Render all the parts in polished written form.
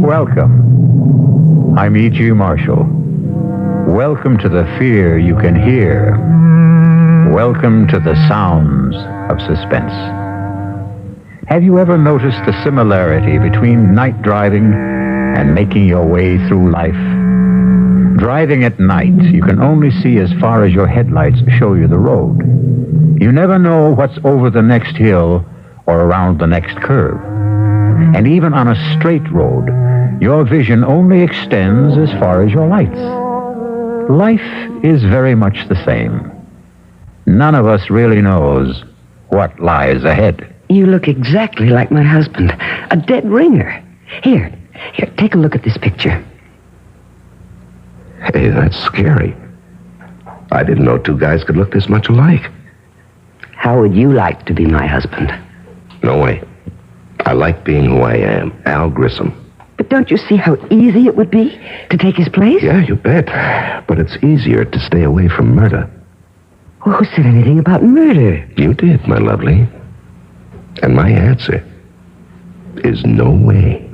Welcome. I'm E.G. Marshall. Welcome to the fear you can hear. Welcome to the sounds of suspense. Have you ever noticed the similarity between night driving and making your way through life? Driving at night, you can only see as far as your headlights show you the road. You never know what's over the next hill or around the next curve. And even on a straight road, your vision only extends as far as your lights. Life is very much the same. None of us really knows what lies ahead. You look exactly like my husband, a dead ringer. Here, take a look at this picture. Hey, that's scary. I didn't know two guys could look this much alike. How would you like to be my husband? No way. I like being who I am, Al Grissom. But don't you see how easy it would be to take his place? Yeah, you bet. But it's easier to stay away from murder. Well, who said anything about murder? You did, my lovely. And my answer is no way.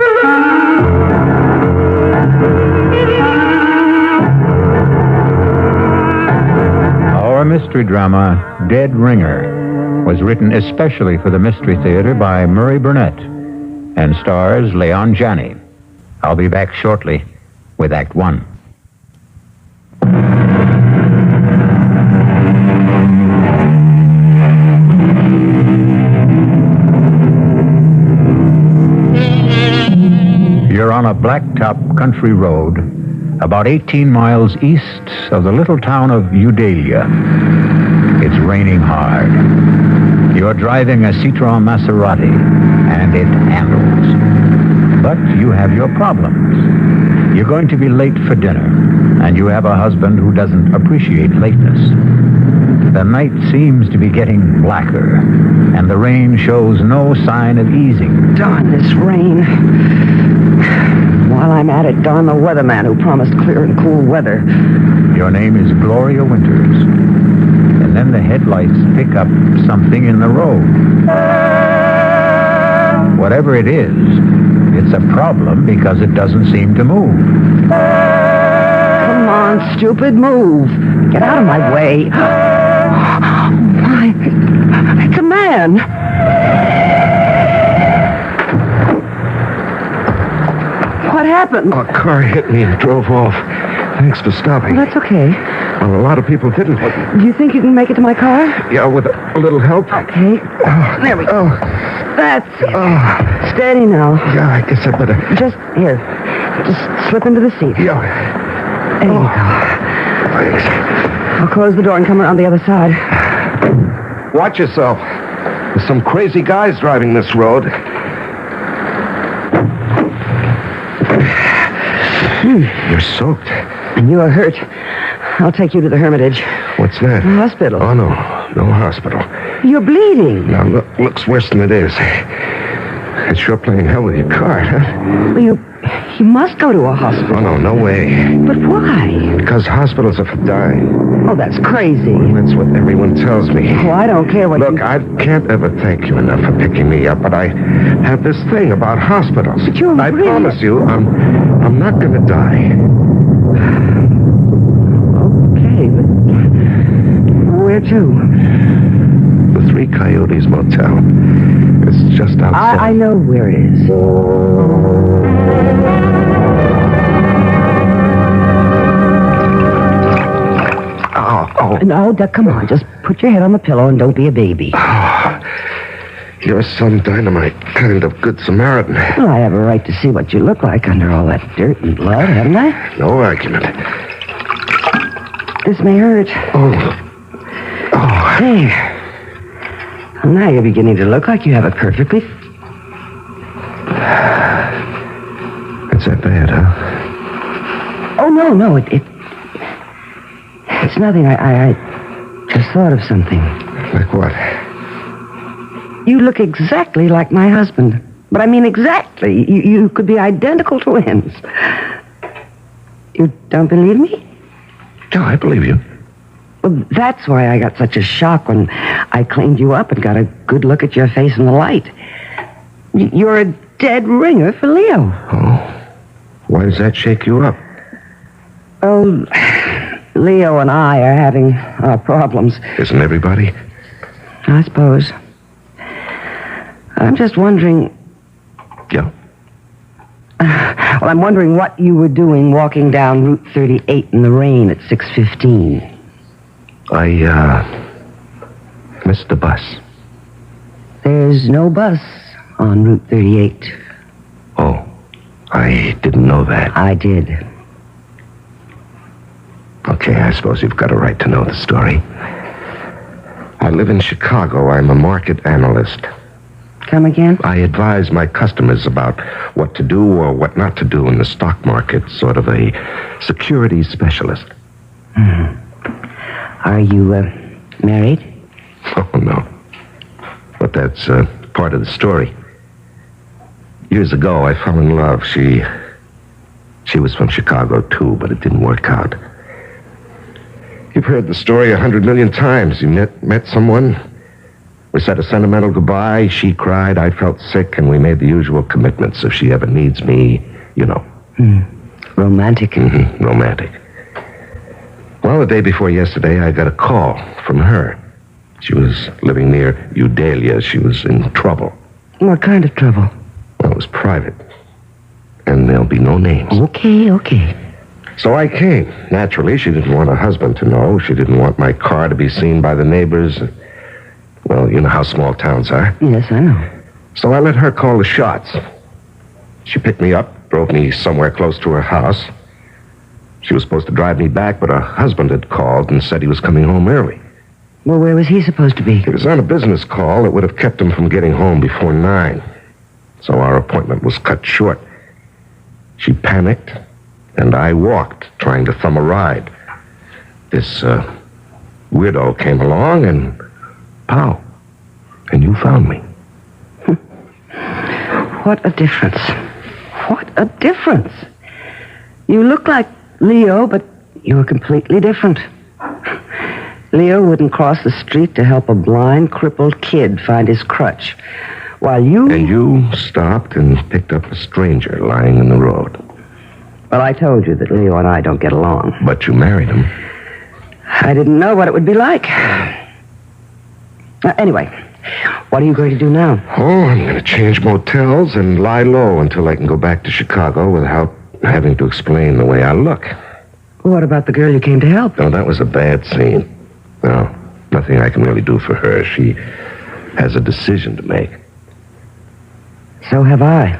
Our mystery drama, Dead Ringer, was written especially for the Mystery Theater by Murray Burnett and stars Leon Janney. I'll be back shortly with Act One. You're on a blacktop country road about 18 miles east of the little town of Eudalia. It's raining hard. You're driving a Citroen Maserati, and it handles. But you have your problems. You're going to be late for dinner, and you have a husband who doesn't appreciate lateness. The night seems to be getting blacker, and the rain shows no sign of easing. Darn this rain. While I'm at it, darn the weatherman who promised clear and cool weather. Your name is Gloria Winters. And then the headlights pick up something in the road. Whatever it is, it's a problem because it doesn't seem to move. Come on, stupid, move. Get out of my way. Why, it's a man. What happened? A car hit me and drove off. Thanks for stopping. Well, that's okay. Well, a lot of people didn't. Do you think you can make it to my car? Yeah, with a little help. Okay. There we go. That's it. Steady now. Yeah, I guess I better. Just here. Just slip into the seat. Yeah. There you go. Thanks. I'll close the door and come around the other side. Watch yourself. There's some crazy guys driving this road. You're soaked. And you are hurt. I'll take you to the Hermitage. What's that? The hospital. Oh, no. No hospital. You're bleeding. Now, looks worse than it is. It's sure playing hell with your car, huh? Well, you must go to a hospital. Oh, no, no way. But why? Because hospitals are for dying. Oh, that's crazy. Well, that's what everyone tells me. Oh, I don't care what Look, I can't ever thank you enough for picking me up, but I have this thing about hospitals. But you're I really... promise you, I'm not going to die. Okay, but where to? The Three Coyotes Motel. It's just outside. I know where it is. Oh. No, come on. Just put your head on the pillow and don't be a baby. You're some dynamite kind of good Samaritan. Well, I have a right to see what you look like under all that dirt and blood, haven't I? No argument. This may hurt. Oh. There. Well, now you're beginning to look like you have it perfectly. It's that bad, huh? Oh, no. It's nothing. I just thought of something. Like what? You look exactly like my husband. But I mean exactly. You could be identical twins. You don't believe me? No, I believe you. Well, that's why I got such a shock when I cleaned you up and got a good look at your face in the light. You're a dead ringer for Leo. Oh, Why does that shake you up? Oh, Leo and I are having our problems. Isn't everybody? I suppose. I'm just wondering... Yeah. Well, I'm wondering what you were doing walking down Route 38 in the rain at 6:15. I missed the bus. There's no bus on Route 38. Oh, I didn't know that. I did. Okay, I suppose you've got a right to know the story. I live in Chicago. I'm a market analyst. Come again? I advise my customers about what to do or what not to do in the stock market, sort of a securities specialist. Are you, married? Oh, no. But that's part of the story. Years ago, I fell in love. She was from Chicago, too, but it didn't work out. You've heard the story 100 million times. You met someone, we said a sentimental goodbye, she cried, I felt sick, and we made the usual commitments. If she ever needs me, you know. Romantic. Mm-hmm. Romantic. Well, the day before yesterday, I got a call from her. She was living near Eudalia. She was in trouble. What kind of trouble? Well, it was private. And there'll be no names. Okay. So I came. Naturally, she didn't want her husband to know. She didn't want my car to be seen by the neighbors. Well, you know how small towns are. Yes, I know. So I let her call the shots. She picked me up, drove me somewhere close to her house. She was supposed to drive me back, but her husband had called and said he was coming home early. Well, where was he supposed to be? He was on a business call that would have kept him from getting home before 9. So our appointment was cut short. She panicked, and I walked, trying to thumb a ride. This weirdo came along, and pow, and you found me. What a difference. What a difference. You look like Leo, but you were completely different. Leo wouldn't cross the street to help a blind, crippled kid find his crutch, while you... And you stopped and picked up a stranger lying in the road. Well, I told you that Leo and I don't get along. But you married him. I didn't know what it would be like. Anyway, what are you going to do now? Oh, I'm going to change motels and lie low until I can go back to Chicago without having to explain the way I look. What about the girl you came to help? No, that was a bad scene. No, nothing I can really do for her. She has a decision to make. So have I.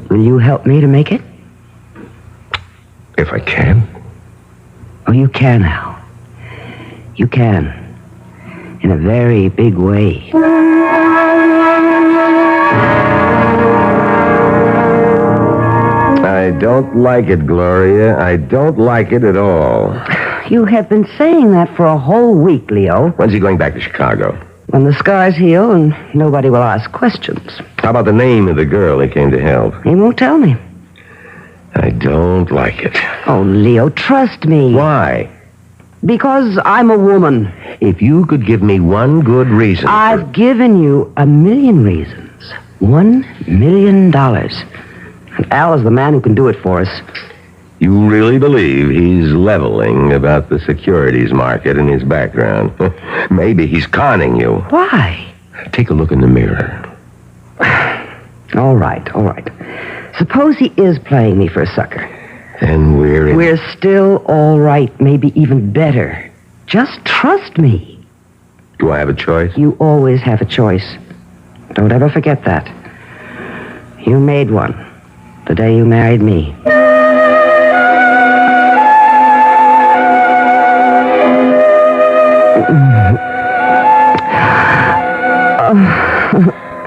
Will you help me to make it? If I can. Oh, you can, Al. You can. In a very big way. I don't like it, Gloria. I don't like it at all. You have been saying that for a whole week, Leo. When's he going back to Chicago? When the scars heal and nobody will ask questions. How about the name of the girl he came to help? He won't tell me. I don't like it. Oh, Leo, trust me. Why? Because I'm a woman. If you could give me one good reason... I've given you 1,000,000 reasons. $1 million. And Al is the man who can do it for us. You really believe he's leveling about the securities market in his background? Maybe he's conning you. Why? Take a look in the mirror. All right. Suppose he is playing me for a sucker. And We're still all right, maybe even better. Just trust me. Do I have a choice? You always have a choice. Don't ever forget that. You made one the day you married me.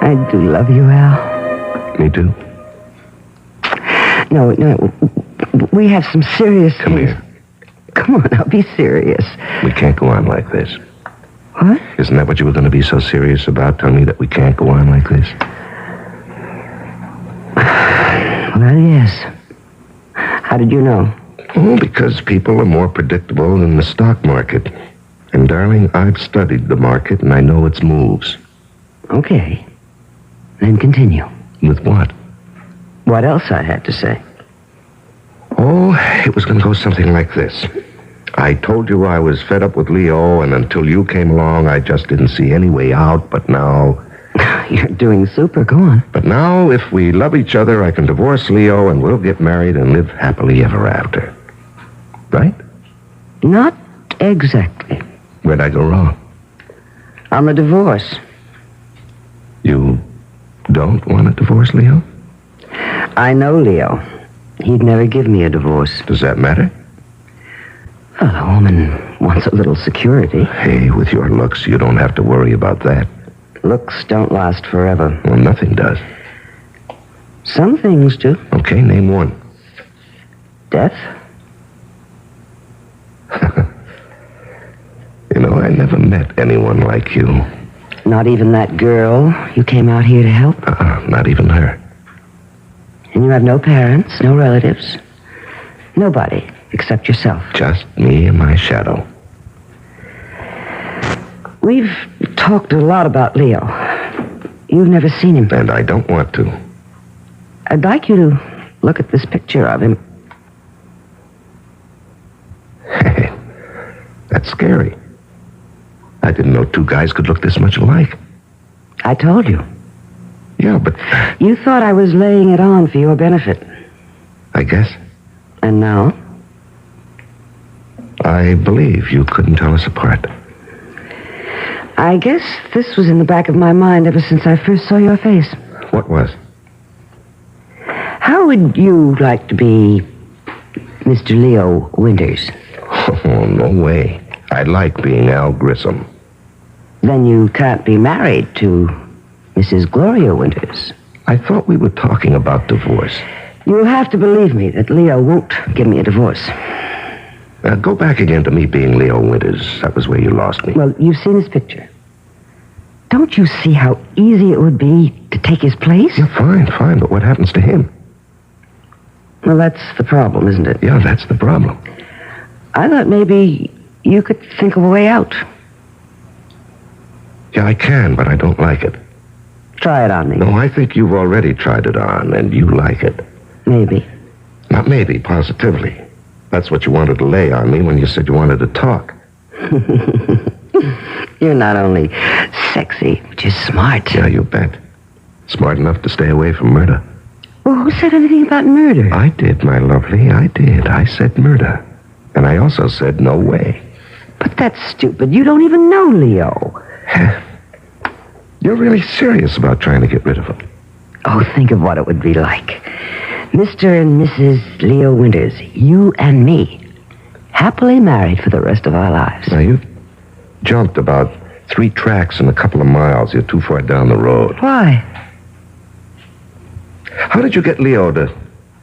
I do love you, Al. Me too. No, we have some serious Come things. here. Come on, now, be serious. We can't go on like this. What? Isn't that what you were going to be so serious about? Tell me that we can't go on like this? Well, yes. How did you know? Oh, because people are more predictable than the stock market. And, darling, I've studied the market and I know its moves. Okay. Then continue. With what? What else I had to say? Oh, it was going to go something like this. I told you I was fed up with Leo, and until you came along, I just didn't see any way out, but now... You're doing super. Go on. But now, if we love each other, I can divorce Leo, and we'll get married and live happily ever after. Right? Not exactly. Where'd I go wrong? On the divorce. You don't want a divorce, Leo? I know Leo. He'd never give me a divorce. Does that matter? Well, a woman wants a little security. Hey, with your looks, you don't have to worry about that. Looks don't last forever. Well, nothing does. Some things do. Okay, name one. Death? You know, I never met anyone like you. Not even that girl you came out here to help? Not even her. And you have no parents, no relatives? Nobody except yourself? Just me and my shadow. We've talked a lot about Leo. You've never seen him. And I don't want to. I'd like you to look at this picture of him. Hey, that's scary. I didn't know two guys could look this much alike. I told you. Yeah, but... You thought I was laying it on for your benefit. I guess. And now? I believe you couldn't tell us apart. I guess this was in the back of my mind ever since I first saw your face. What was? How would you like to be Mr. Leo Winters? Oh, no way. I like being Al Grissom. Then you can't be married to Mrs. Gloria Winters. I thought we were talking about divorce. You'll have to believe me that Leo won't give me a divorce. Go back again to me being Leo Winters. That was where you lost me. Well, you've seen his picture. Don't you see how easy it would be to take his place? Yeah, fine, but what happens to him? Well, that's the problem, isn't it? Yeah, that's the problem. I thought maybe you could think of a way out. Yeah, I can, but I don't like it. Try it on me. No, I think you've already tried it on, and you like it. Maybe. Not maybe, positively. That's what you wanted to lay on me when you said you wanted to talk. You're not only sexy, but you're smart. Yeah, you bet. Smart enough to stay away from murder. Well, who said anything about murder? I did, my lovely, I did. I said murder. And I also said no way. But that's stupid. You don't even know Leo. You're really serious about trying to get rid of him. Oh, think of what it would be like. Mr. and Mrs. Leo Winters, you and me, happily married for the rest of our lives. Now, you jumped about 3 tracks in a couple of miles. You're too far down the road. Why? How did you get Leo to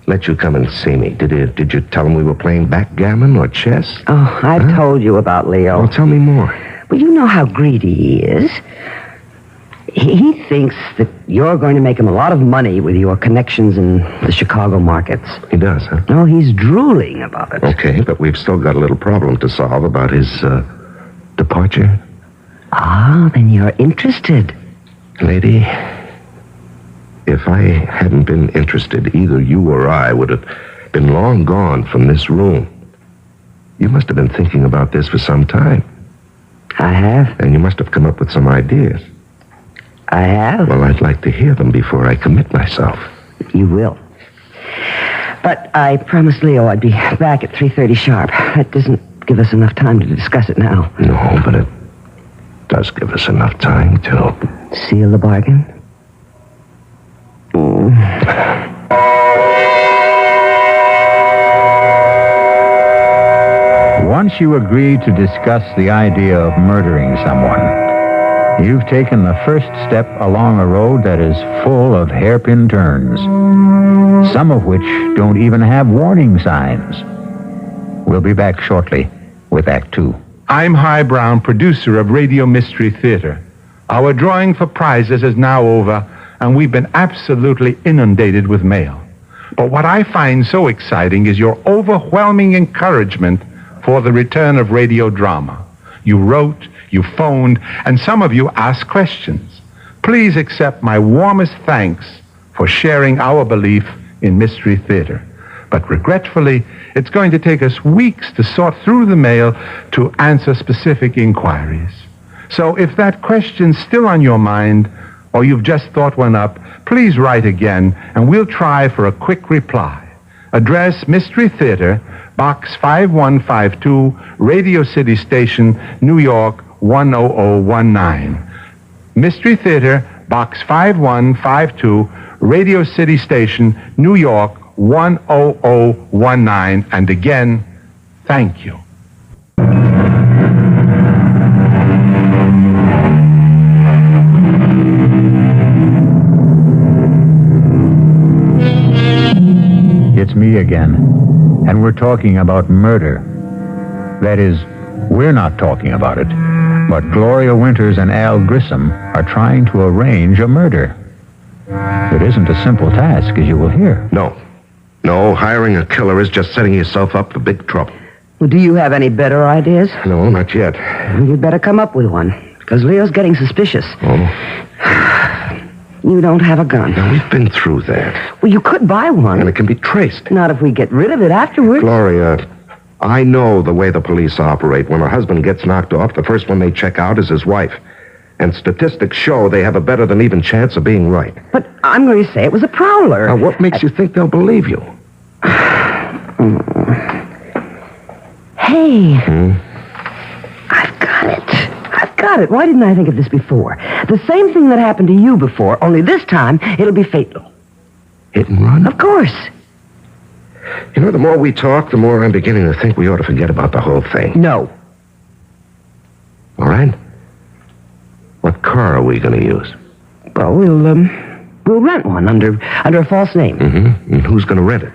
let you come and see me? Did you tell him we were playing backgammon or chess? Oh, I've told you about Leo. Well, tell me more. Well, you know how greedy he is. He thinks that you're going to make him a lot of money with your connections in the Chicago markets. He does, huh? Oh, he's drooling about it. Okay, but we've still got a little problem to solve about his, departure. Ah, then you're interested. Lady, if I hadn't been interested, either you or I would have been long gone from this room. You must have been thinking about this for some time. I have. And you must have come up with some ideas. I have. Well, I'd like to hear them before I commit myself. You will. But I promised Leo I'd be back at 3:30 sharp. That doesn't give us enough time to discuss it now. No, but it does give us enough time to... Seal the bargain? Once you agree to discuss the idea of murdering someone, you've taken the first step along a road that is full of hairpin turns, some of which don't even have warning signs. We'll be back shortly with Act 2. I'm High Brown, producer of Radio Mystery Theater. Our drawing for prizes is now over, and we've been absolutely inundated with mail. But what I find so exciting is your overwhelming encouragement for the return of radio drama. You wrote, you phoned, and some of you asked questions. Please accept my warmest thanks for sharing our belief in Mystery Theater. But regretfully, it's going to take us weeks to sort through the mail to answer specific inquiries. So if that question's still on your mind, or you've just thought one up, please write again, and we'll try for a quick reply. Address Mystery Theater, Box 5152, Radio City Station, New York 10019. Mystery Theater, Box 5152, Radio City Station, New York 10019. And again, thank you. It's me again, and we're talking about murder. That is, we're not talking about it, but Gloria Winters and Al Grissom are trying to arrange a murder. It isn't a simple task, as you will hear. No, hiring a killer is just setting yourself up for big trouble. Well, do you have any better ideas? No, not yet. You'd better come up with one, because Leo's getting suspicious. Oh? You don't have a gun. Now, we've been through that. Well, you could buy one. And it can be traced. Not if we get rid of it afterwards. Gloria, I know the way the police operate. When a husband gets knocked off, the first one they check out is his wife. And statistics show they have a better than even chance of being right. But I'm going to say it was a prowler. Now, what makes you think they'll believe you? Hey. I've got it. Why didn't I think of this before? The same thing that happened to you before, only this time it'll be fatal. Hit and run? Of course. You know, the more we talk, the more I'm beginning to think we ought to forget about the whole thing. No. All right? What car are we going to use? Well, we'll rent one under a false name. Mm-hmm. And who's going to rent it?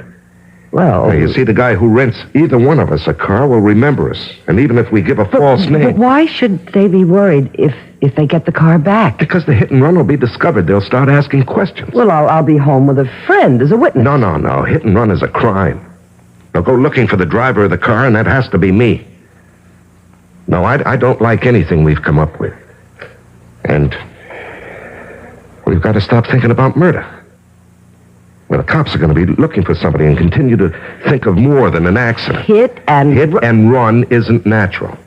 Well... Now, you see, the guy who rents either one of us a car will remember us. And even if we give a false name... But why should they be worried if they get the car back? Because the hit and run will be discovered. They'll start asking questions. Well, I'll be home with a friend as a witness. No. Hit and run is a crime. They'll go looking for the driver of the car, and that has to be me. No, I don't like anything we've come up with. And we've got to stop thinking about murder. Well, the cops are going to be looking for somebody and continue to think of more than an accident. Hit and run isn't natural.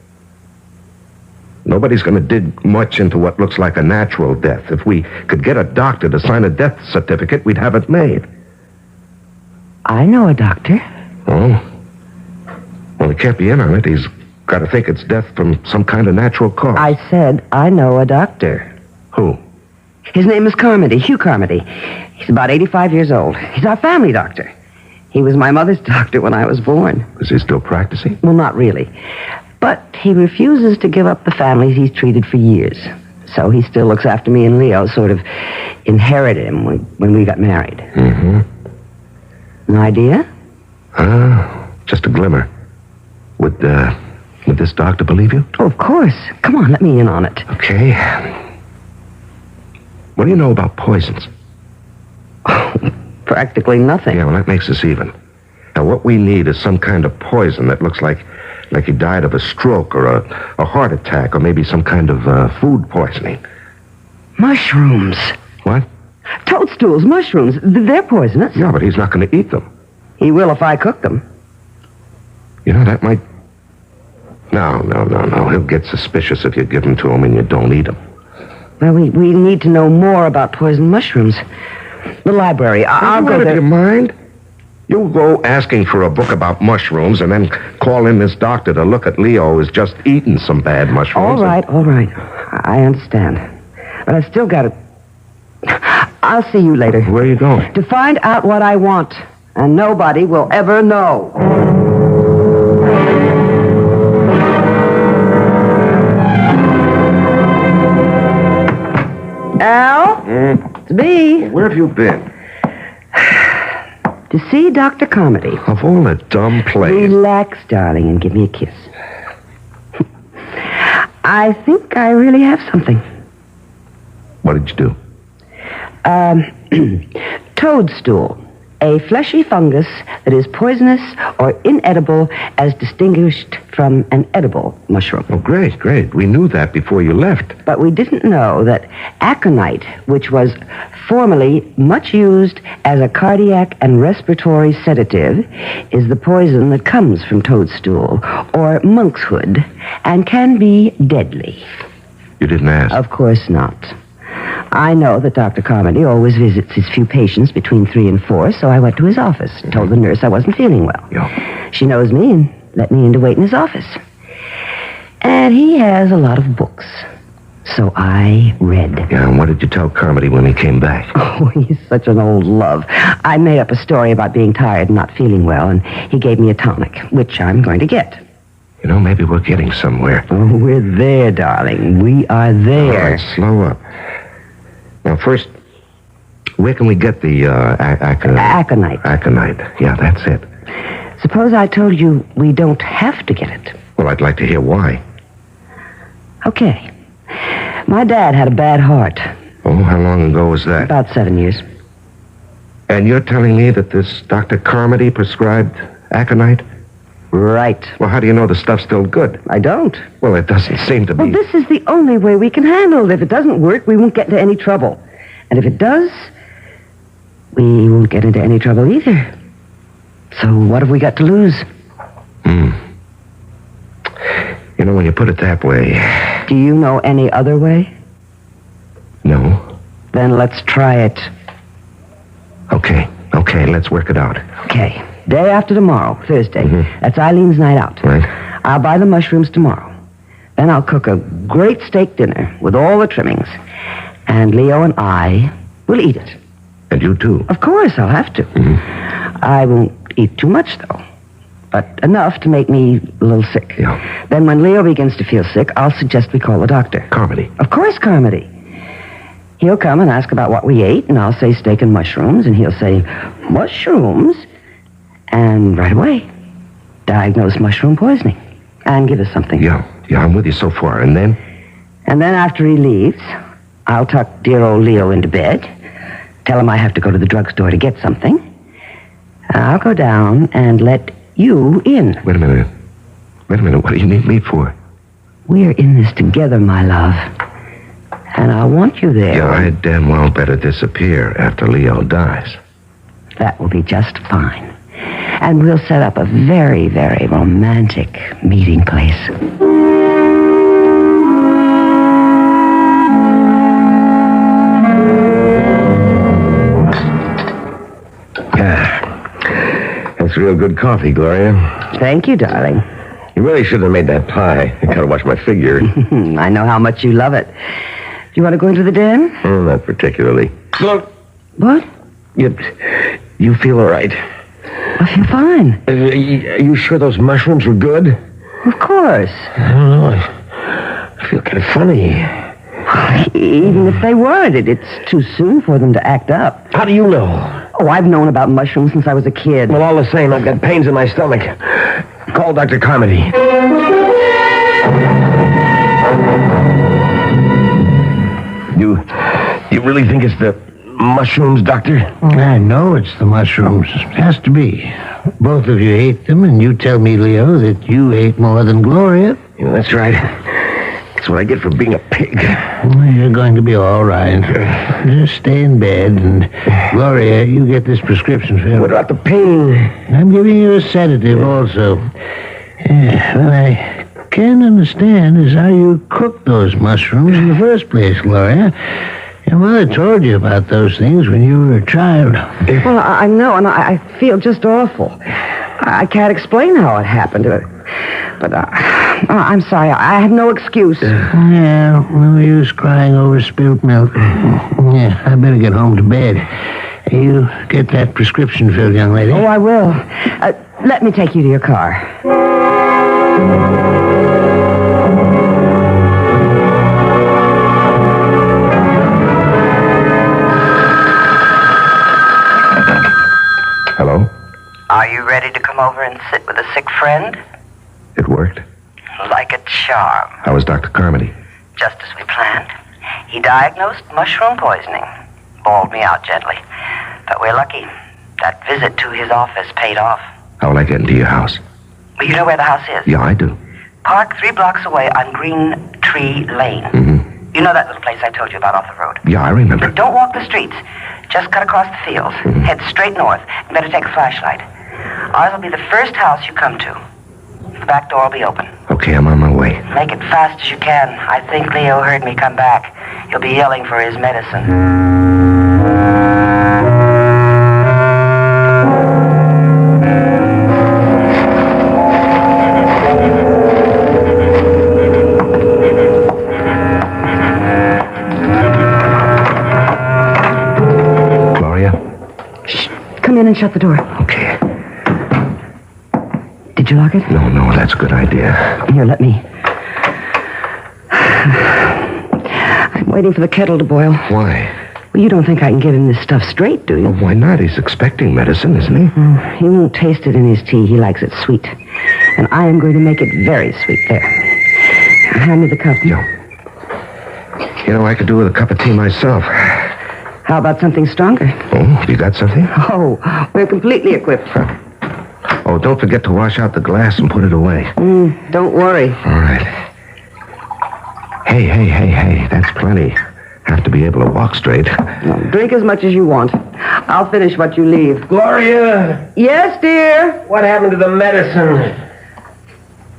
Nobody's going to dig much into what looks like a natural death. If we could get a doctor to sign a death certificate, we'd have it made. I know a doctor. Oh? Well, he can't be in on it. He's got to think it's death from some kind of natural cause. I said I know a doctor. Who? His name is Carmody, Hugh Carmody. He's about 85 years old. He's our family doctor. He was my mother's doctor when I was born. Is he still practicing? Well, not really. But he refuses to give up the families he's treated for years. So he still looks after me and Leo, sort of inherited him when we got married. Mm-hmm. An idea? Just a glimmer. Would this doctor believe you? Oh, of course. Come on, let me in on it. Okay. What do you know about poisons? Practically nothing. Yeah, well, that makes us even. Now, what we need is some kind of poison that looks like he died of a stroke or a heart attack or maybe some kind of food poisoning. Mushrooms. What? Toadstools, mushrooms. They're poisonous. Yeah, but he's not going to eat them. He will if I cook them. You know, that might... No. He'll get suspicious if you give them to him and you don't eat them. Well, we need to know more about poison mushrooms. The library. I'll go there. Out of your mind? You go asking for a book about mushrooms and then call in this doctor to look at Leo who's just eaten some bad mushrooms. All right. I understand. But I've still got to... I'll see you later. Where are you going? To find out what I want. And nobody will ever know. Al? It's me. Where have you been? To see Dr. Carmody. Of all the dumb plays. Relax, darling, and give me a kiss. I think I really have something. What did you do? Toadstool. a fleshy fungus that is poisonous or inedible as distinguished from an edible mushroom. Oh, great, great. We knew that before you left. But we didn't know that aconite, which was formerly much used as a cardiac and respiratory sedative, is the poison that comes from toadstool or monkshood and can be deadly. You didn't ask. Of course not. I know that Dr. Carmody always visits his few patients between 3 and 4, so I went to his office and told the nurse I wasn't feeling well. Yeah. She knows me and let me in to wait in his office. And he has a lot of books. So I read. Yeah, and what did you tell Carmody when he came back? Oh, he's such an old love. I made up a story about being tired and not feeling well, and he gave me a tonic, which I'm going to get. You know, maybe we're getting somewhere. Oh, we're there, darling. We are there. All right, slow up. Now, first, where can we get the aconite? Aconite. Yeah, that's it. Suppose I told you we don't have to get it. Well, I'd like to hear why. Okay. My dad had a bad heart. Oh, how long ago was that? About 7 years. And you're telling me that this Dr. Carmody prescribed aconite? Right. Well, how do you know the stuff's still good? I don't. Well, it doesn't seem to be. Well, this is the only way we can handle it. If it doesn't work, we won't get into any trouble. And if it does, we won't get into any trouble either. So what have we got to lose? You know, when you put it that way... Do you know any other way? No. Then let's try it. Okay, let's work it out. Okay. Day after tomorrow, Thursday. Mm-hmm. That's Eileen's night out. Right. I'll buy the mushrooms tomorrow. Then I'll cook a great steak dinner with all the trimmings. And Leo and I will eat it. And you too. Of course, I'll have to. Mm-hmm. I won't eat too much, though. But enough to make me a little sick. Yeah. Then when Leo begins to feel sick, I'll suggest we call the doctor. Carmody. Of course, Carmody. He'll come and ask about what we ate, and I'll say steak and mushrooms, and he'll say, mushrooms? And right away, diagnose mushroom poisoning and give us something. Yeah, I'm with you so far. And then? And then after he leaves, I'll tuck dear old Leo into bed, tell him I have to go to the drugstore to get something. I'll go down and let you in. Wait a minute. What do you need me for? We're in this together, my love. And I want you there. Yeah, I damn well better disappear after Leo dies. That will be just fine. And we'll set up a very, very romantic meeting place. That's real good coffee, Gloria. Thank you, darling. You really shouldn't have made that pie. I gotta watch my figure. I know how much you love it. Do you want to go into the den? Oh, not particularly. Look, What? you feel all right? I feel fine. Are you sure those mushrooms were good? Of course. I don't know. I feel kind of funny. Even if they weren't, it's too soon for them to act up. How do you know? Oh, I've known about mushrooms since I was a kid. Well, all the same, I've got pains in my stomach. Call Dr. Carmody. You really think it's the mushrooms, Doctor? I know it's the mushrooms. It has to be. Both of you ate them, and you tell me, Leo, that you ate more than Gloria. Yeah, that's right. That's what I get for being a pig. Well, you're going to be all right. Just stay in bed, and Gloria, you get this prescription filled. What about the pain? I'm giving you a sedative also. Yeah, what I can't understand is how you cooked those mushrooms in the first place, Gloria. Your mother told you about those things when you were a child. Well, I know, and I feel just awful. I can't explain how it happened. But I'm sorry. I have no excuse. Yeah, no use crying over spilt milk. Yeah, I better get home to bed. You get that prescription filled, young lady. Oh, I will. Let me take you to your car. Hello? Are you ready to come over and sit with a sick friend? It worked? Like a charm. How was Dr. Carmody? Just as we planned. He diagnosed mushroom poisoning. Bawled me out gently. But we're lucky. That visit to his office paid off. How will I get into your house? Well, you know where the house is? Yeah, I do. Park 3 blocks away on Green Tree Lane. Mm-hmm. You know that little place I told you about off the road? Yeah, I remember. Don't walk the streets. Just cut across the fields. Head straight north. You better take a flashlight. Ours will be the first house you come to. The back door will be open. Okay, I'm on my way. Make it fast as you can. I think Leo heard me come back. He'll be yelling for his medicine. Come in and shut the door. Okay. Did you lock it? No, that's a good idea. Here, let me. I'm waiting for the kettle to boil. Why? Well, you don't think I can give him this stuff straight, do you? Well, why not? He's expecting medicine, isn't he? He won't taste it in his tea. He likes it sweet. And I am going to make it very sweet. There. Hand me the cup. No. You know, I could do with a cup of tea myself. How about something stronger? Oh, have you got something? Oh, we're completely equipped. Oh, don't forget to wash out the glass and put it away. Don't worry. All right. Hey, that's plenty. Have to be able to walk straight. No, drink as much as you want. I'll finish what you leave. Gloria! Yes, dear? What happened to the medicine?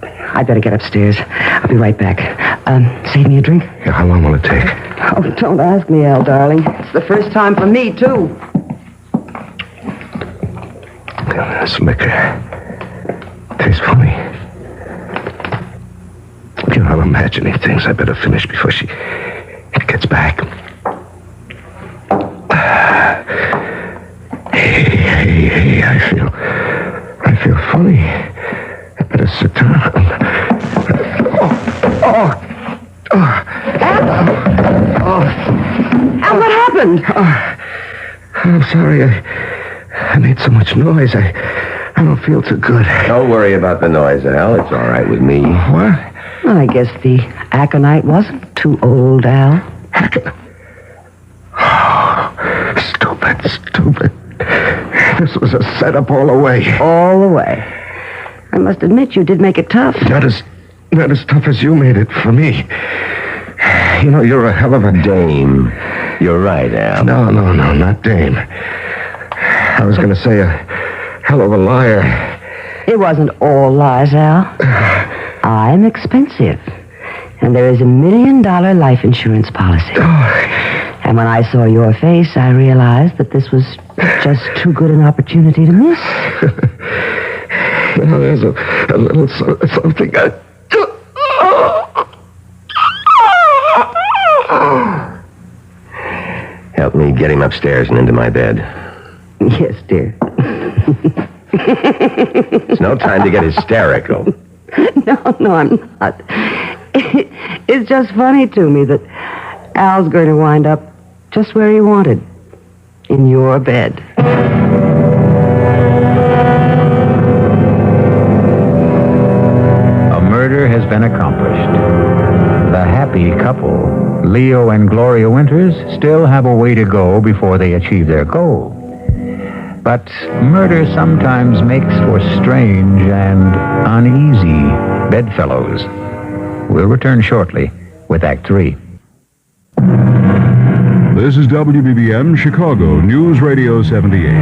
I'd better get upstairs. I'll be right back. Save me a drink? Yeah, how long will it take? Oh, don't ask me, Al, darling. It's the first time for me, too. This liquor tastes funny. You know, I'm imagining things. I better finish before she gets back. Hey, I feel funny. I better sit down. Al, what happened? I'm sorry. I made so much noise. I don't feel too good. Don't worry about the noise, Al. It's all right with me. What? Well, I guess the aconite wasn't too old, Al. Stupid. This was a setup all the way. All the way. I must admit, you did make it tough. Not as tough as you made it for me. You know, you're a hell of a Dame. You're right, Al. No, not dame. I was going to say a hell of a liar. It wasn't all lies, Al. I'm expensive. And there is $1 million life insurance policy. And when I saw your face, I realized that this was just too good an opportunity to miss. You know, there's a little something. Help me get him upstairs and into my bed. Yes, dear. It's no time to get hysterical. No, I'm not. It's just funny to me that Al's going to wind up just where he wanted. In your bed. A murder has been accomplished. The happy couple, Leo and Gloria Winters, still have a way to go before they achieve their goal. But murder sometimes makes for strange and uneasy bedfellows. We'll return shortly with Act 3. This is WBBM Chicago News Radio 78.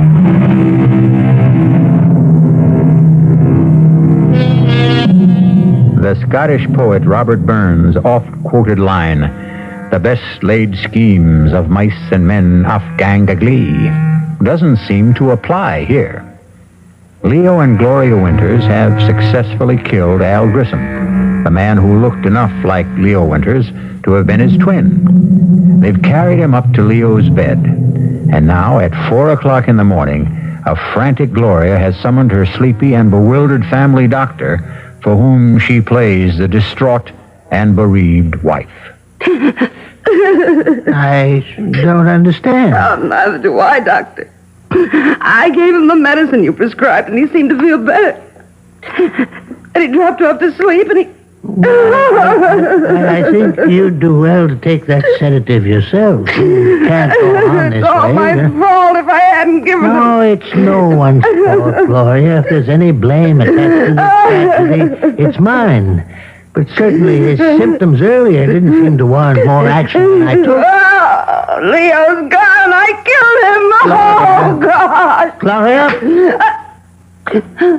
The Scottish poet Robert Burns' oft-quoted line, "The best laid schemes of mice and men oft gang a glee," doesn't seem to apply here. Leo and Gloria Winters have successfully killed Al Grissom, the man who looked enough like Leo Winters to have been his twin. They've carried him up to Leo's bed, and now at 4 o'clock in the morning, a frantic Gloria has summoned her sleepy and bewildered family doctor, for whom she plays the distraught and bereaved wife. I don't understand. Neither do I, Doctor. I gave him the medicine you prescribed, and he seemed to feel better. And he dropped off to sleep, and he... I think you'd do well to take that sedative yourself. You can't go on this way. My fault if I hadn't given No, it's no one's fault, Gloria. If there's any blame attached to this tragedy, it's mine. But certainly his symptoms earlier didn't seem to warrant more action than I took. Oh, Leo's gone. I killed him. Gloria. Oh, God.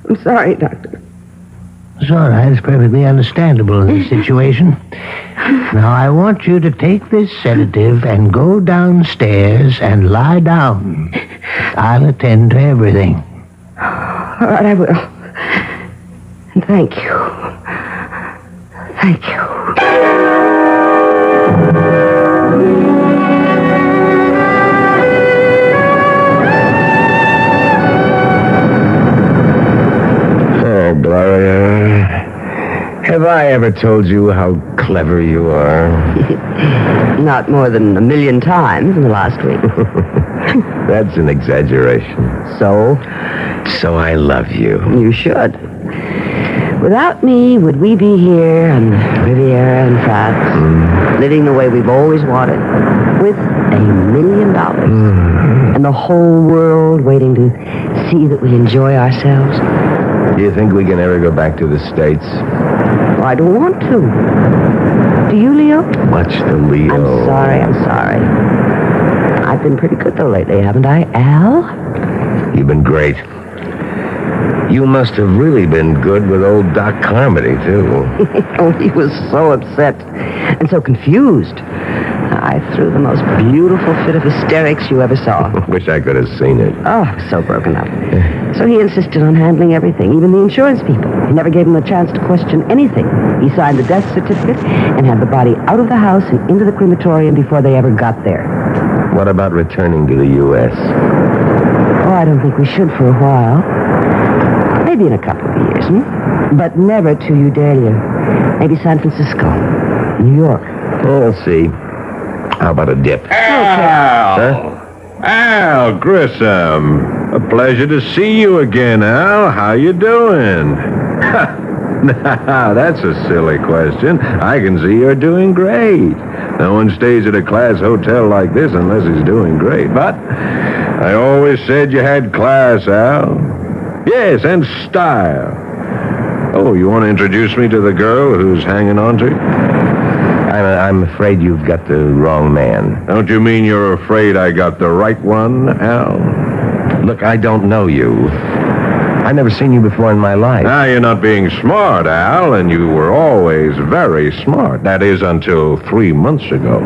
I'm sorry, Doctor. It's all right. It's perfectly understandable in this situation. Now, I want you to take this sedative and go downstairs and lie down. I'll attend to everything. All right, I will. And thank you. Thank you. Gloria, have I ever told you how clever you are? Not more than 1,000,000 times in the last week. That's an exaggeration. So? So I love you. You should. Without me, would we be here on Riviera in France, living the way we've always wanted, with $1 million, and the whole world waiting to see that we enjoy ourselves? Do you think we can ever go back to the States? Well, I don't want to. Do you, Leo? Watch the Leo. I'm sorry. I've been pretty good, though, lately, haven't I, Al? You've been great. You must have really been good with old Doc Carmody, too. Oh, he was so upset and so confused. I threw the most beautiful fit of hysterics you ever saw. Wish I could have seen it. Oh, I was so broken up. So he insisted on handling everything, even the insurance people. He never gave them a chance to question anything. He signed the death certificate and had the body out of the house and into the crematorium before they ever got there. What about returning to the U.S.? Oh, I don't think we should for a while. Maybe in a couple of years, But never to Eudalia. Maybe San Francisco, New York. We'll see. How about a dip? Al Grissom. A pleasure to see you again, Al. How you doing? Now, that's a silly question. I can see you're doing great. No one stays at a class hotel like this unless he's doing great. But I always said you had class, Al. Yes, and style. Oh, you want to introduce me to the girl who's hanging on to you? I'm afraid you've got the wrong man. Don't you mean you're afraid I got the right one, Al? Look, I don't know you. I've never seen you before in my life. Now, you're not being smart, Al, and you were always very smart. That is, until 3 months ago,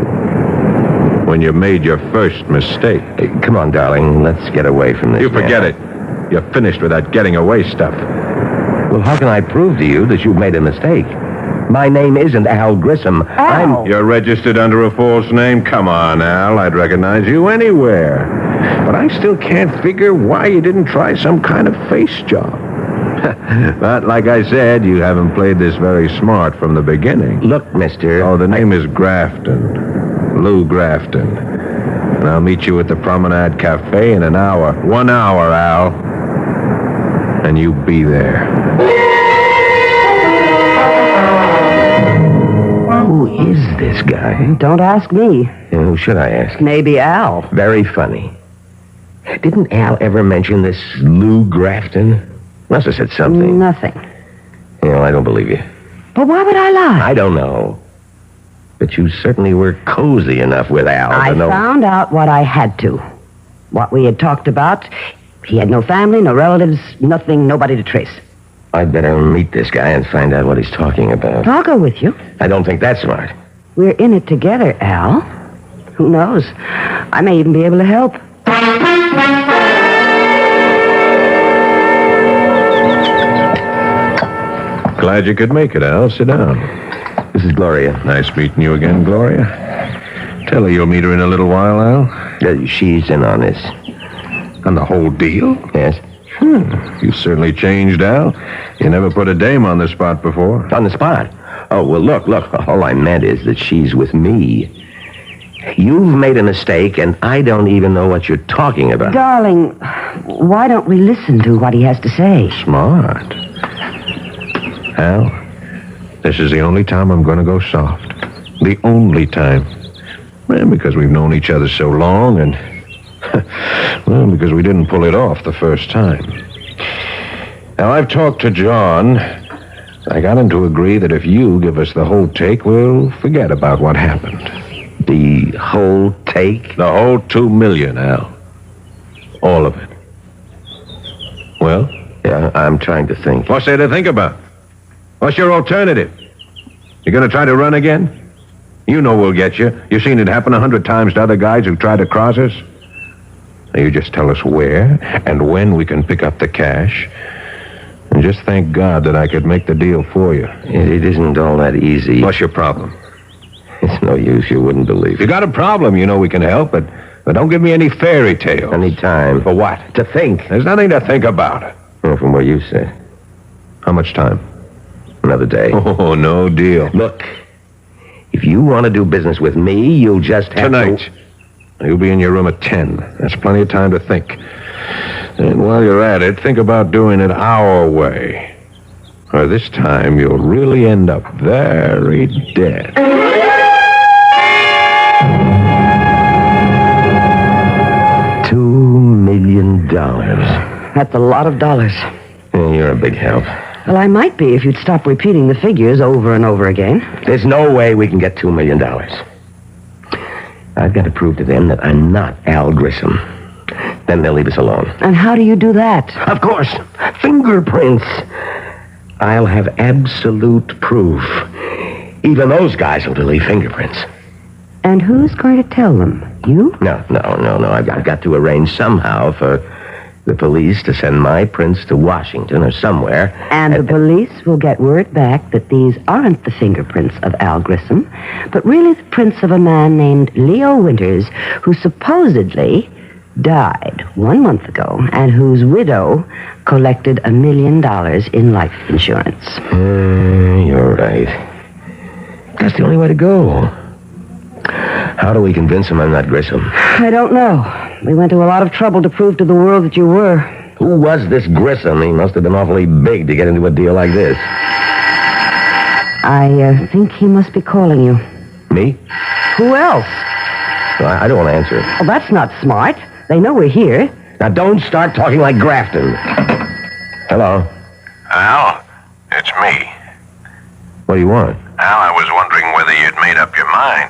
when you made your first mistake. Hey, come on, darling. Let's get away from this. You forget it. You're finished with that getting away stuff. Well, how can I prove to you that you've made a mistake? My name isn't Al Grissom. Al. You're registered under a false name? Come on, Al. I'd recognize you anywhere. But I still can't figure why you didn't try some kind of face job. But like I said, you haven't played this very smart from the beginning. Look, mister... Oh, the name is Grafton. Lou Grafton. And I'll meet you at the Promenade Cafe in an hour. 1 hour, Al. And you be there. Who is this guy? Don't ask me. And who should I ask? Maybe Al. Very funny. Didn't Al ever mention this Lou Grafton? Must have said something. Nothing. Well, I don't believe you. But why would I lie? I don't know. But you certainly were cozy enough with Al I to know... found out what I had to. What we had talked about. He had no family, no relatives, nothing, nobody to trace. I'd better meet this guy and find out what he's talking about. I'll go with you. I don't think that's smart. We're in it together, Al. Who knows? I may even be able to help. Glad you could make it, Al. Sit down. This is Gloria. Nice meeting you again, Gloria. Tell her you'll meet her in a little while, Al. She's in on this. On the whole deal? Yes? You've certainly changed, Al. You never put a dame on the spot before. On the spot? Oh, well, look. All I meant is that she's with me. You've made a mistake, and I don't even know what you're talking about. Darling, why don't we listen to what he has to say? Smart. Al, this is the only time I'm going to go soft. The only time. Well, because we've known each other so long and, well, because we didn't pull it off the first time. Now, I've talked to John. I got him to agree that if you give us the whole take, we'll forget about what happened. The whole take? The whole $2 million, Al. All of it. Well? Yeah, I'm trying to think. What's there to think about? What's your alternative? You gonna try to run again? You know we'll get you. You've seen it happen 100 times to other guys who tried to cross us. Now, you just tell us where and when we can pick up the cash. And just thank God that I could make the deal for you. It isn't all that easy. What's your problem? It's no use. You wouldn't believe If you it. got a problem, you know we can help, but don't give me any fairy tales. Any time. For what? To think. There's nothing to think about. Well, from what you said. How much time? Another day. Oh, no deal. Look, if you want to do business with me, you'll just have Tonight. You'll be in your room at 10. That's plenty of time to think. And while you're at it, think about doing it our way. Or this time, you'll really end up very dead. $2 million. That's a lot of dollars. Yeah, you're a big help. Well, I might be if you'd stop repeating the figures over and over again. There's no way we can get $2 million. I've got to prove to them that I'm not Al Grissom. Then they'll leave us alone. And how do you do that? Of course, fingerprints. I'll have absolute proof. Even those guys will believe fingerprints. And who's going to tell them? You? No. I've got to arrange somehow for the police to send my prints to Washington or somewhere. And the police will get word back that these aren't the fingerprints of Al Grissom, but really the prints of a man named Leo Winters, who supposedly died 1 month ago and whose widow collected $1 million in life insurance. You're right. That's the only way to go. How do we convince him I'm not Grissom? I don't know. We went to a lot of trouble to prove to the world that you were. Who was this Grissom? He must have been awfully big to get into a deal like this. I think he must be calling you. Me? Who else? Well, I don't want to answer it. Well, that's not smart. They know we're here. Now, don't start talking like Grafton. Hello? Al, it's me. What do you want? Al, I was wondering whether you'd made up your mind.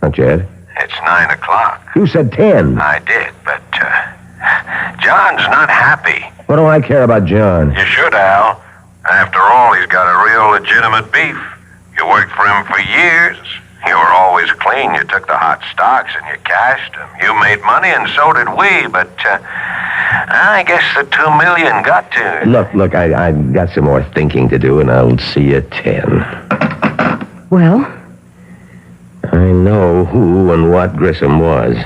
Not yet. It's 9 o'clock. You said 10. I did, but, John's not happy. What do I care about John? You should, Al. After all, he's got a real legitimate beef. You worked for him for years. You were always clean. You took the hot stocks and you cashed them. You made money, and so did we, but, I guess the $2 million got to you. Look, I've got some more thinking to do, and I'll see you at 10. Well? I know who and what Grissom was.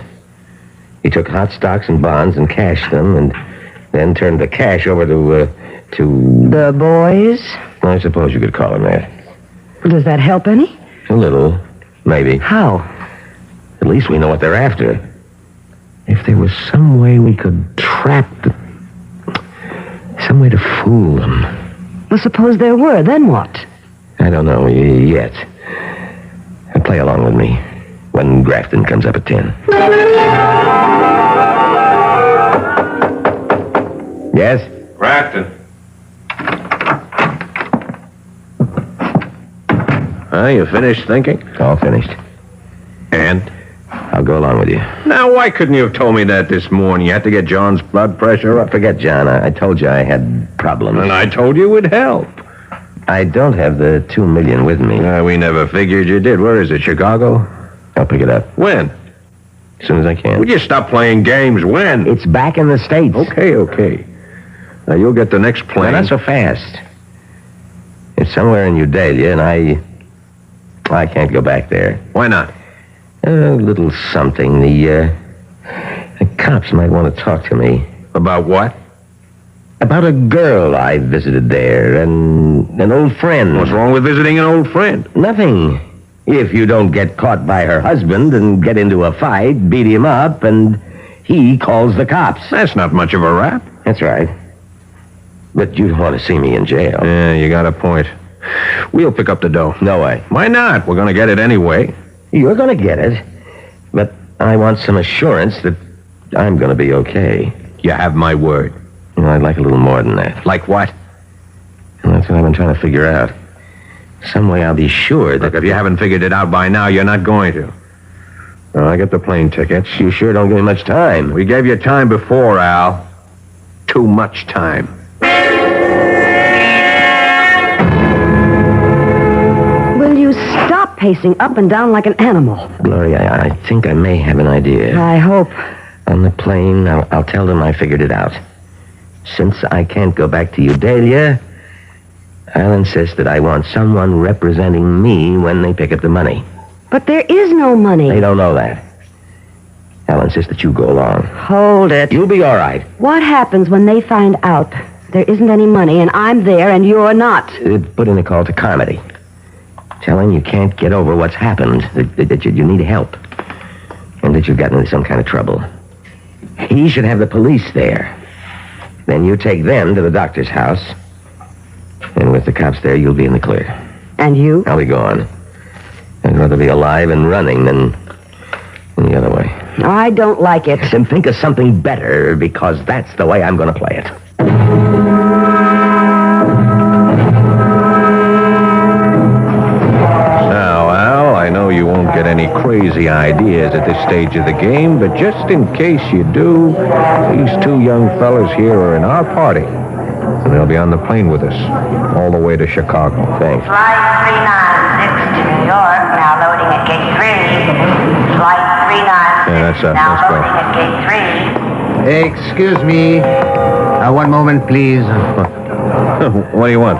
He took hot stocks and bonds and cashed them, and then turned the cash over to... The boys? I suppose you could call him that. Does that help any? A little, maybe. How? At least we know what they're after. If there was some way we could trap some way to fool them. Well, suppose there were, then what? I don't know yet. Play along with me when Grafton comes up at 10. Yes? Grafton. You finished thinking? All finished. And? I'll go along with you. Now, why couldn't you have told me that this morning? You had to get John's blood pressure up. Forget John. I told you I had problems. And I told you it would help. I don't have the $2 million with me. We never figured you did. Where is it, Chicago? I'll pick it up. When? As soon as I can. Would you stop playing games? When? It's back in the States. Okay. Now, you'll get the next plane. Not so fast. It's somewhere in Udalia, and I can't go back there. Why not? A little something. The cops might want to talk to me. About what? About a girl I visited there, and an old friend. What's wrong with visiting an old friend? Nothing. If you don't get caught by her husband and get into a fight, beat him up, and he calls the cops. That's not much of a rap. That's right. But you don't want to see me in jail. Yeah, you got a point. We'll pick up the dough. No way. Why not? We're going to get it anyway. You're going to get it. But I want some assurance that I'm going to be okay. You have my word. I'd like a little more than that. Like what? And that's what I've been trying to figure out. Some way I'll be sure that... Look, if you haven't figured it out by now, you're not going to. I get the plane tickets. You sure don't give me much time. We gave you time before, Al. Too much time. Will you stop pacing up and down like an animal? Gloria, I think I may have an idea. I hope. On the plane, I'll tell them I figured it out. Since I can't go back to Eudalia, I'll insist that I want someone representing me when they pick up the money. But there is no money. They don't know that. I'll insist that you go along. Hold it. You'll be all right. What happens when they find out there isn't any money and I'm there and you're not? Put in a call to Carmody. Tell him you can't get over what's happened, that you need help, and that you've gotten into some kind of trouble. He should have the police there. Then you take them to the doctor's house, and with the cops there, you'll be in the clear. And you? I'll be gone. I'd rather be alive and running than the other way. I don't like it. Then think of something better, because that's the way I'm going to play it. Now, Al, I know you won't get any crazy ideas at this stage of the game, but just in case you do, these two young fellas here are in our party. And they'll be on the plane with us, all the way to Chicago. Thanks. Flight 396 to New York, now loading at gate 3. Flight 396 Yeah, now that's loading at gate 3. Excuse me. One moment, please. What do you want?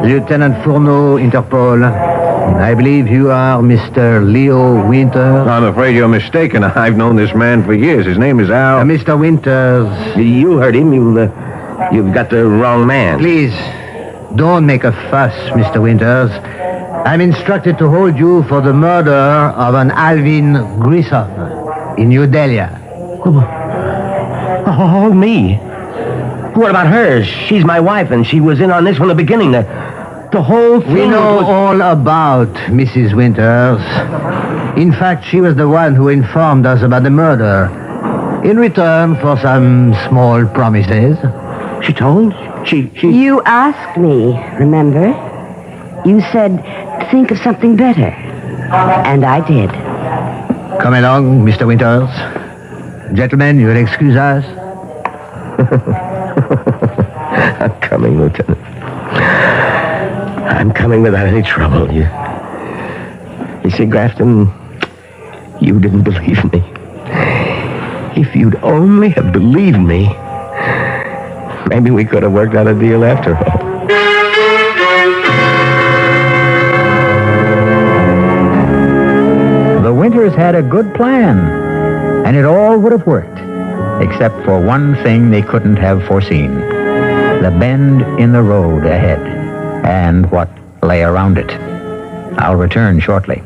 Lieutenant Fourneau, Interpol. I believe you are Mr. Leo Winters. I'm afraid you're mistaken. I've known this man for years. His name is Al. Mr. Winters, You heard him. You've got the wrong man. please, don't make a fuss, Mr. Winters. I'm instructed to hold you for the murder of an Alvin Grissom in Eudalia. Oh, me? What about her? She's my wife, and she was in on this from the beginning. The whole thing We know was... all about Mrs. Winters. In fact, she was the one who informed us about the murder. In return for some small promises. She told? She... You asked me, remember? You said, think of something better. And I did. Come along, Mr. Winters. Gentlemen, you'll excuse us. I'm coming, Lieutenant. I'm coming without any trouble. You see, Grafton, you didn't believe me. If you'd only have believed me, maybe we could have worked out a deal after all. The Winters had a good plan, and it all would have worked, except for one thing they couldn't have foreseen: the bend in the road ahead, and what lay around it. I'll return shortly.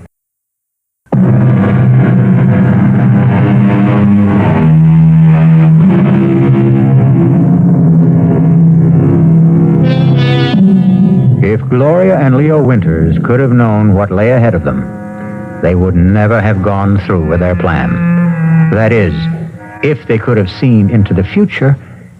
If Gloria and Leo Winters could have known what lay ahead of them, they would never have gone through with their plan. That is, if they could have seen into the future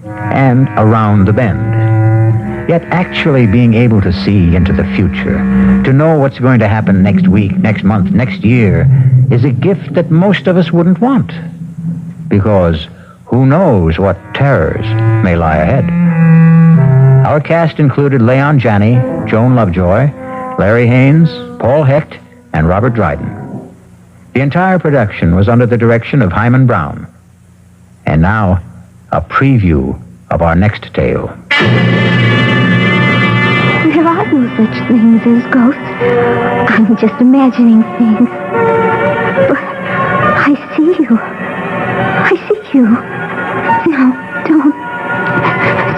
and around the bend. Yet actually being able to see into the future, to know what's going to happen next week, next month, next year, is a gift that most of us wouldn't want. Because who knows what terrors may lie ahead. Our cast included Leon Janney, Joan Lovejoy, Larry Haines, Paul Hecht, and Robert Dryden. The entire production was under the direction of Hyman Brown. And now, a preview of our next tale. There are no such things as ghosts. I'm just imagining things. But I see you. I see you. No,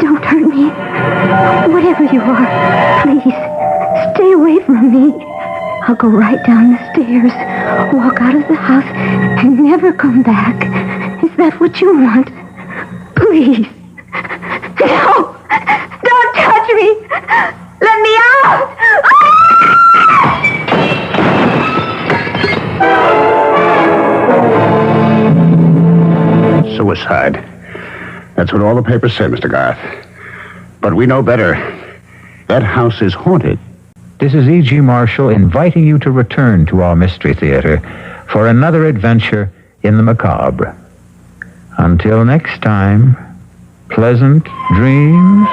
don't hurt me. Whatever you are, please, stay away from me. I'll go right down the stairs, walk out of the house, and never come back. Is that what you want? Please. No! Don't touch me! Let me out! suicide. That's what all the papers say, Mr. Garth. But we know better. That house is haunted. This is E.G. Marshall inviting you to return to our Mystery Theater for another adventure in the macabre. Until next time, pleasant dreams.